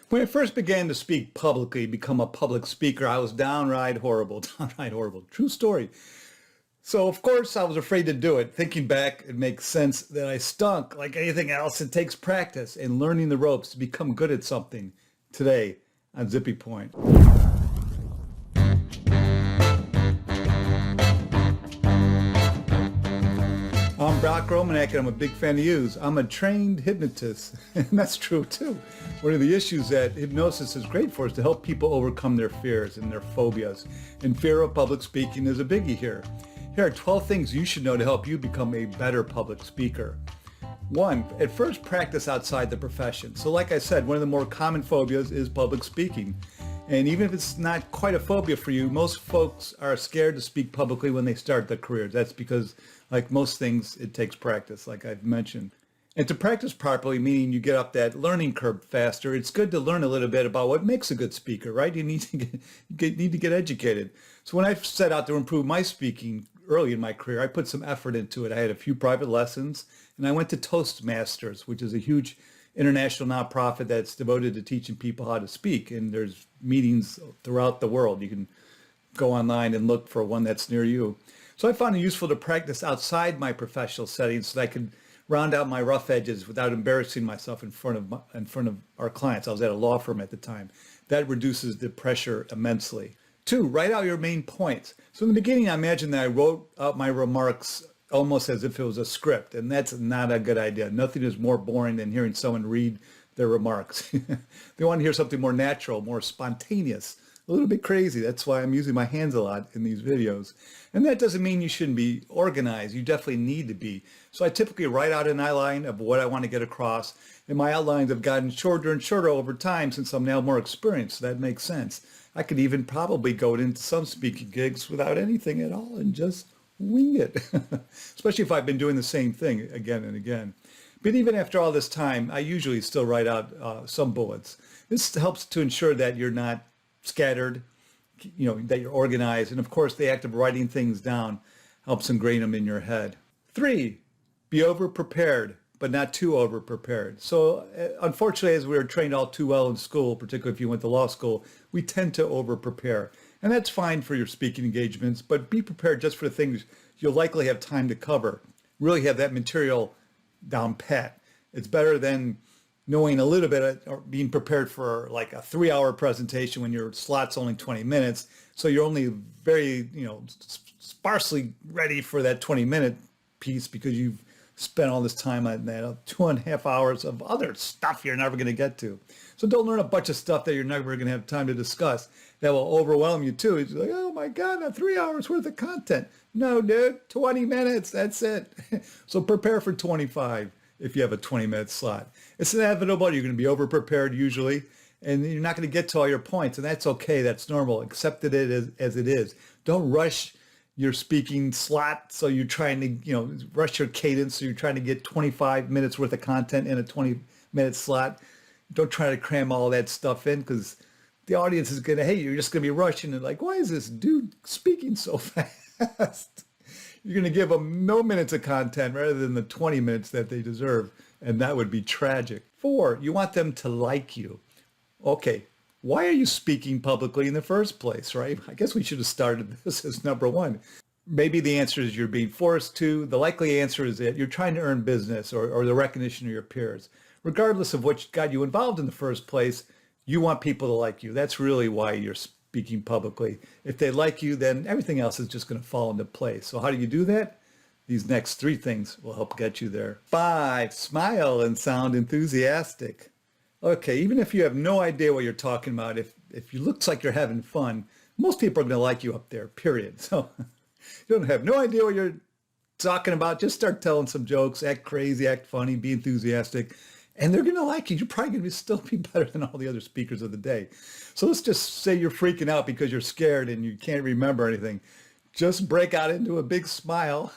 When I first began to speak publicly, become a public speaker, I was downright horrible, downright horrible. True story. So of course I was afraid to do it. Thinking back, it makes sense that I stunk. Like anything else, it takes practice and learning the ropes to become good at something. Today on Zippy Point. I'm Brock Romanek and I'm a big fan of yous. I'm a trained hypnotist, and that's true too. One of the issues that hypnosis is great for is to help people overcome their fears and their phobias. And fear of public speaking is a biggie here. Here are 12 things you should know to help you become a better public speaker. 1, at first practice outside the profession. So like I said, one of the more common phobias is public speaking. And even if it's not quite a phobia for you, most folks are scared to speak publicly when they start their careers. That's because, like most things, it takes practice, like I've mentioned. And to practice properly, meaning you get up that learning curve faster, it's good to learn a little bit about what makes a good speaker, right? You need to get educated. So when I set out to improve my speaking early in my career, I put some effort into it. I had a few private lessons, and I went to Toastmasters, which is a huge international nonprofit that's devoted to teaching people how to speak. And there's meetings throughout the world. You can go online and look for one that's near you. So I found it useful to practice outside my professional setting so that I could round out my rough edges without embarrassing myself in front of our clients. I was at a law firm at the time. That reduces the pressure immensely. 2, write out your main points. So in the beginning, I imagined that I wrote out my remarks almost as if it was a script, and that's not a good idea. Nothing is more boring than hearing someone read their remarks. They want to hear something more natural, more spontaneous, a little bit crazy. That's why I'm using my hands a lot in these videos. And that doesn't mean you shouldn't be organized. You definitely need to be. So I typically write out an outline of what I want to get across, and my outlines have gotten shorter and shorter over time since I'm now more experienced. So that makes sense. I could even probably go into some speaking gigs without anything at all and just wing it, especially if I've been doing the same thing again and again. But even after all this time, I usually still write out some bullets. This helps to ensure that you're not scattered, that you're organized. And of course, the act of writing things down helps ingrain them in your head. 3, be over-prepared, but not too over-prepared. So unfortunately, as we were trained all too well in school, particularly if you went to law school, we tend to over-prepare. And that's fine for your speaking engagements, but be prepared just for the things you'll likely have time to cover. Really have that material down pat. It's better than knowing a little bit or being prepared for like a 3-hour presentation when your slot's only 20 minutes. So you're only very, sparsely ready for that 20-minute piece because you've spent all this time on that 2.5 hours of other stuff you're never going to get to. So don't learn a bunch of stuff that you're never going to have time to discuss. That will overwhelm you too. It's like, oh my God, not 3 hours worth of content. No, dude, 20 minutes, that's it. So prepare for 25 if you have a 20-minute slot. It's inevitable. You're going to be over-prepared usually, and you're not going to get to all your points, and that's okay. That's normal. Accept it as it is. Don't rush your speaking slot, so you're trying to, rush your cadence, so you're trying to get 25 minutes worth of content in a 20-minute slot. Don't try to cram all that stuff in because the audience is going to hate you. You're just going to be rushing and like, why is this dude speaking so fast? You're going to give them no minutes of content rather than the 20 minutes that they deserve, and that would be tragic. 4, you want them to like you. Okay, why are you speaking publicly in the first place, right? I guess we should have started this as number 1. Maybe the answer is you're being forced to. The likely answer is that you're trying to earn business or the recognition of your peers. Regardless of what got you involved in the first place, you want people to like you. That's really why you're speaking publicly. If they like you, then everything else is just going to fall into place. So how do you do that? These next 3 things will help get you there. 5, smile and sound enthusiastic. Okay, even if you have no idea what you're talking about, if you looks like you're having fun, most people are going to like you up there, period. So you don't have no idea what you're talking about. Just start telling some jokes, act crazy, act funny, be enthusiastic, and they're going to like you. You're probably going to still be better than all the other speakers of the day. So let's just say you're freaking out because you're scared and you can't remember anything. Just break out into a big smile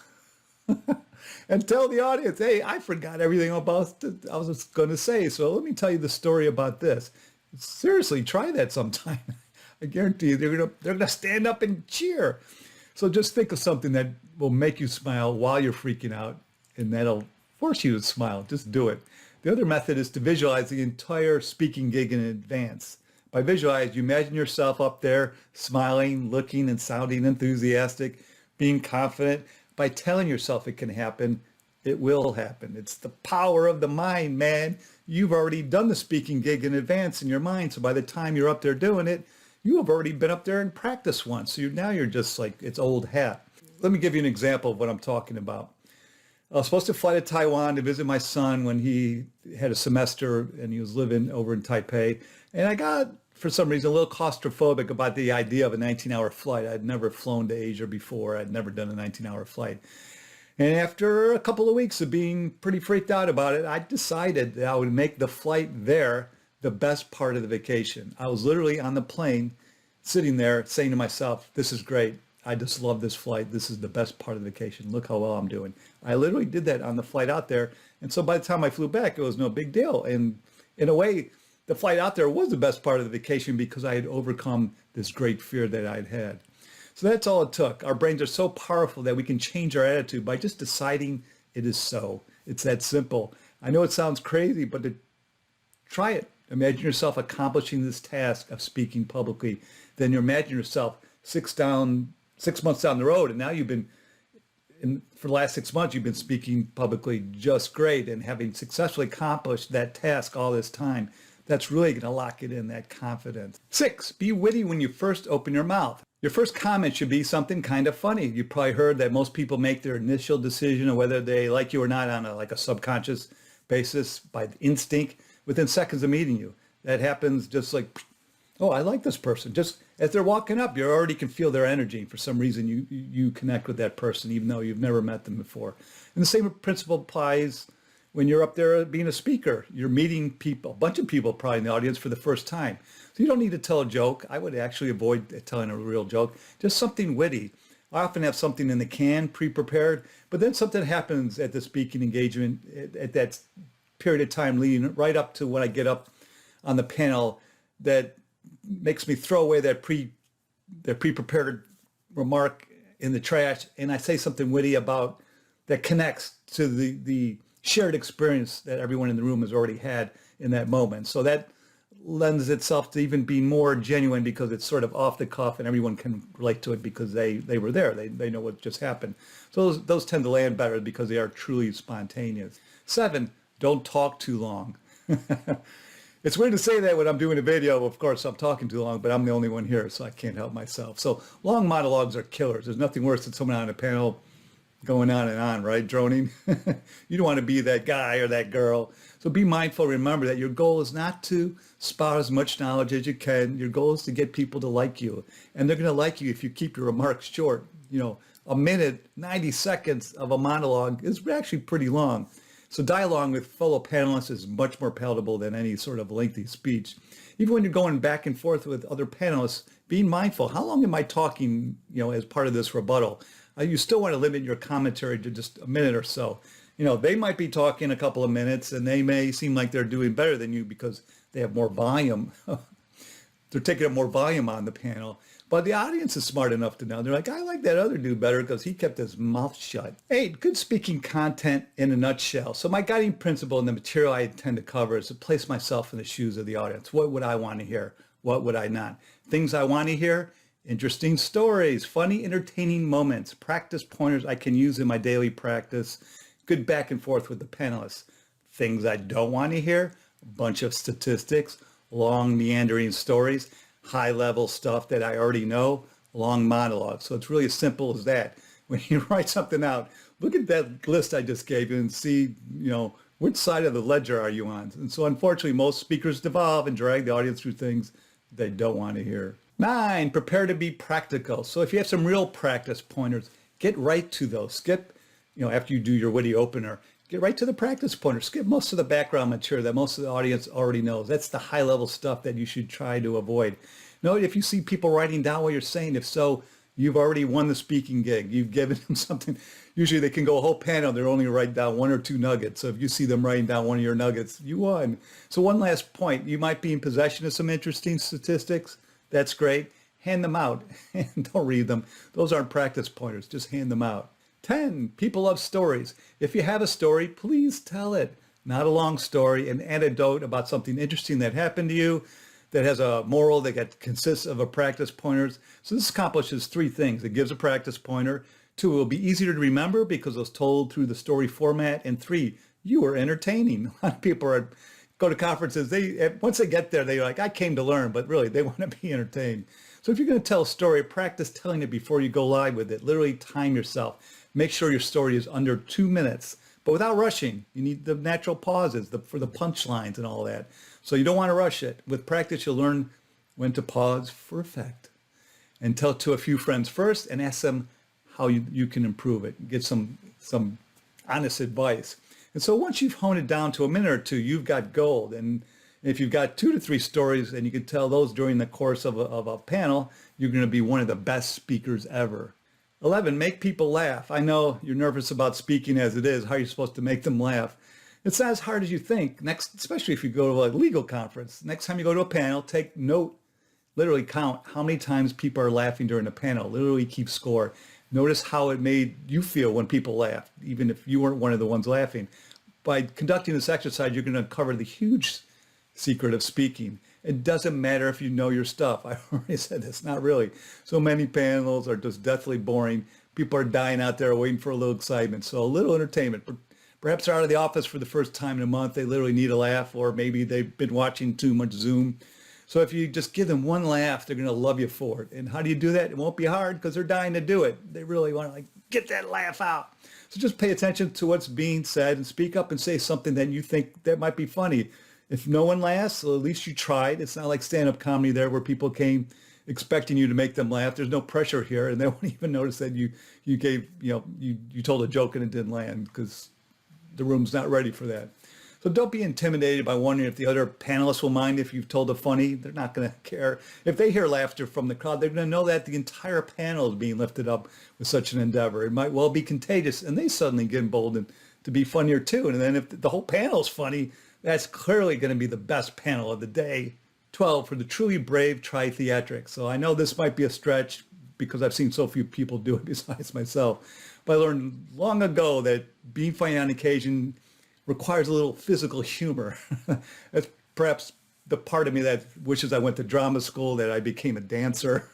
and tell the audience, hey, I forgot everything about I was just going to say. So let me tell you the story about this. Seriously, try that sometime. I guarantee you they're going to stand up and cheer. So just think of something that will make you smile while you're freaking out, and that'll force you to smile. Just do it. The other method is to visualize the entire speaking gig in advance. By visualize, you imagine yourself up there smiling, looking and sounding enthusiastic, being confident. By telling yourself it can happen, it will happen. It's the power of the mind, man. You've already done the speaking gig in advance in your mind. So by the time you're up there doing it, you have already been up there and practiced once. So now you're just like, it's old hat. Let me give you an example of what I'm talking about. I was supposed to fly to Taiwan to visit my son when he had a semester and he was living over in Taipei. And I got, for some reason, a little claustrophobic about the idea of a 19-hour flight. I'd never flown to Asia before. I'd never done a 19-hour flight. And after a couple of weeks of being pretty freaked out about it, I decided that I would make the flight there the best part of the vacation. I was literally on the plane, sitting there saying to myself, this is great. I just love this flight. This is the best part of the vacation. Look how well I'm doing. I literally did that on the flight out there. And so by the time I flew back, it was no big deal. And in a way, the flight out there was the best part of the vacation because I had overcome this great fear that I'd had. So that's all it took. Our brains are so powerful that we can change our attitude by just deciding it is so. It's that simple. I know it sounds crazy, but try it. Imagine yourself accomplishing this task of speaking publicly. Then you imagine yourself 6 months down the road, and now for the last 6 months, you've been speaking publicly just great and having successfully accomplished that task all this time. That's really going to lock it in, that confidence. 6, be witty when you first open your mouth. Your first comment should be something kind of funny. You probably heard that most people make their initial decision of whether they like you or not on a subconscious basis by instinct within seconds of meeting you. That happens just like, oh, I like this person. Just as they're walking up, you already can feel their energy. For some reason, you connect with that person, even though you've never met them before. And the same principle applies when you're up there being a speaker. You're meeting people, a bunch of people probably in the audience for the first time. So you don't need to tell a joke. I would actually avoid telling a real joke. Just something witty. I often have something in the can pre-prepared, but then something happens at the speaking engagement at that period of time leading right up to when I get up on the panel that makes me throw away that pre-prepared remark in the trash, and I say something witty about that connects to the shared experience that everyone in the room has already had in that moment. So that lends itself to even being more genuine because it's sort of off the cuff and everyone can relate to it because they were there. They know what just happened. So those tend to land better because they are truly spontaneous. 7, don't talk too long. It's weird to say that when I'm doing a video. Of course, I'm talking too long, but I'm the only one here, so I can't help myself. So long monologues are killers. There's nothing worse than someone on a panel going on and on, right? Droning. You don't want to be that guy or that girl. So be mindful. Remember that your goal is not to spout as much knowledge as you can. Your goal is to get people to like you. And they're going to like you if you keep your remarks short. A minute, 90 seconds of a monologue is actually pretty long. So dialogue with fellow panelists is much more palatable than any sort of lengthy speech. Even when you're going back and forth with other panelists, being mindful, how long am I talking, as part of this rebuttal? You still want to limit your commentary to just a minute or so. They might be talking a couple of minutes and they may seem like they're doing better than you because they have more volume. They're taking up more volume on the panel. But the audience is smart enough to know. They're like, I like that other dude better because he kept his mouth shut. 8, good speaking content in a nutshell. So my guiding principle in the material I intend to cover is to place myself in the shoes of the audience. What would I want to hear? What would I not? Things I want to hear: interesting stories, funny, entertaining moments, practice pointers I can use in my daily practice, good back and forth with the panelists. Things I don't want to hear: a bunch of statistics, long meandering stories, high-level stuff that I already know, long monologues. So it's really as simple as that. When you write something out, look at that list I just gave you and see, which side of the ledger are you on? And so unfortunately, most speakers devolve and drag the audience through things they don't want to hear. 9, prepare to be practical. So if you have some real practice pointers, get right to those. Skip, after you do your witty opener, get right to the practice pointers. Skip most of the background material that most of the audience already knows. That's the high level stuff that you should try to avoid. Note if you see people writing down what you're saying, if so, you've already won the speaking gig. You've given them something. Usually they can go a whole panel. They're only write down 1 or 2 nuggets. So if you see them writing down one of your nuggets, you won. So one last point, you might be in possession of some interesting statistics. That's great. Hand them out and don't read them. Those aren't practice pointers. Just hand them out. 10, people love stories. If you have a story, please tell it. not a long story, an anecdote about something interesting that happened to you that has a moral that consists of a practice pointers. So this accomplishes three things. It gives a practice pointer. Two, it will be easier to remember because it was told through the story format. And three, you are entertaining. A lot of people go to conferences. Once they get there, they're like, I came to learn, but really they want to be entertained. So if you're going to tell a story, practice telling it before you go live with it. Literally time yourself. Make sure your story is under 2 minutes, but without rushing. You need the natural pauses for the punchlines and all that. So you don't want to rush it. With practice, you'll learn when to pause for effect and tell it to a few friends first and ask them how you can improve it. Get some honest advice. And so once you've honed it down to a minute or two, you've got gold. And if you've got 2 to 3 stories and you can tell those during the course of a panel, you're going to be one of the best speakers ever. 11, make people laugh. I know you're nervous about speaking as it is. How are you supposed to make them laugh? It's not as hard as you think. Especially if you go to a legal conference. Next time you go to a panel, take note, literally count how many times people are laughing during the panel. Literally keep score. Notice how it made you feel when people laughed, even if you weren't one of the ones laughing. By conducting this exercise, you're going to uncover the huge secret of speaking. It doesn't matter if you know your stuff. I already said this, not really. So many panels are just deathly boring. People are dying out there waiting for a little excitement. So a little entertainment. Perhaps they're out of the office for the first time in a month. They literally need a laugh, or maybe they've been watching too much Zoom. So if you just give them one laugh, they're going to love you for it. And how do you do that? It won't be hard because they're dying to do it. They really want to get that laugh out. So just pay attention to what's being said and speak up and say something that you think that might be funny. If no one laughs, well, at least you tried. It's not like stand-up comedy there where people came expecting you to make them laugh. There's no pressure here, and they won't even notice that you told a joke and it didn't land because the room's not ready for that. So don't be intimidated by wondering if the other panelists will mind if you've told a funny. They're not going to care. If they hear laughter from the crowd, they're going to know that the entire panel is being lifted up with such an endeavor. It might well be contagious, and they suddenly get emboldened to be funnier too. And then if the whole panel's funny, that's clearly going to be the best panel of the day. 12, for the truly brave, try theatrics. So I know this might be a stretch because I've seen so few people do it besides myself. But I learned long ago that being funny on occasion requires a little physical humor. That's perhaps the part of me that wishes I went to drama school, that I became a dancer.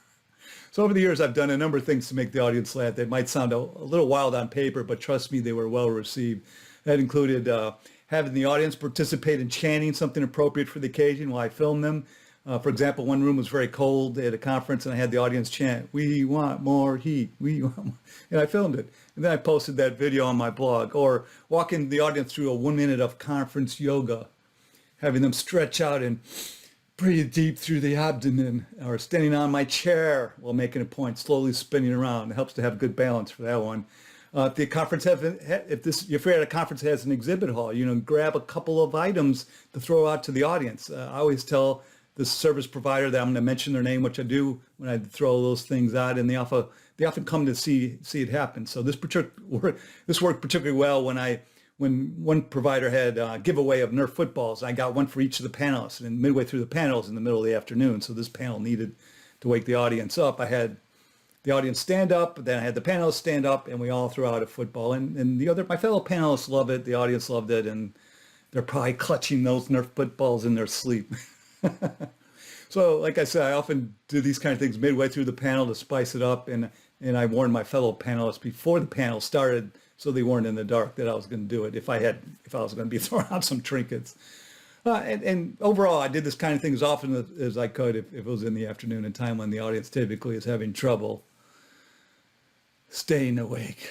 So over the years, I've done a number of things to make the audience laugh. They might sound a little wild on paper, but trust me, they were well received. That included having the audience participate in chanting something appropriate for the occasion while I filmed them. For example, one room was very cold at a conference and I had the audience chant, "We want more heat, we want more," and I filmed it. And then I posted that video on my blog. Or walking the audience through a 1 minute of conference yoga, having them stretch out and breathe deep through the abdomen, or standing on my chair while making a point, slowly spinning around. It helps to have good balance for that one. If you're at a conference that has an exhibit hall, grab a couple of items to throw out to the audience. I always tell the service provider that I'm going to mention their name, which I do when I throw those things out, and they often come to see it happen. So this worked particularly well when one provider had giveaway of Nerf footballs. I got one for each of the panelists, and midway through the panels in the middle of the afternoon. So this panel needed to wake the audience up. I had the audience stand up, then I had the panelists stand up, and we all threw out a football. And my fellow panelists love it, the audience loved it, and they're probably clutching those Nerf footballs in their sleep. So like I said, I often do these kind of things midway through the panel to spice it up, and I warned my fellow panelists before the panel started so they weren't in the dark that I was going to do it if I was going to be throwing out some trinkets. And overall, I did this kind of thing as often as I could if it was in the afternoon and time when the audience typically is having trouble staying awake.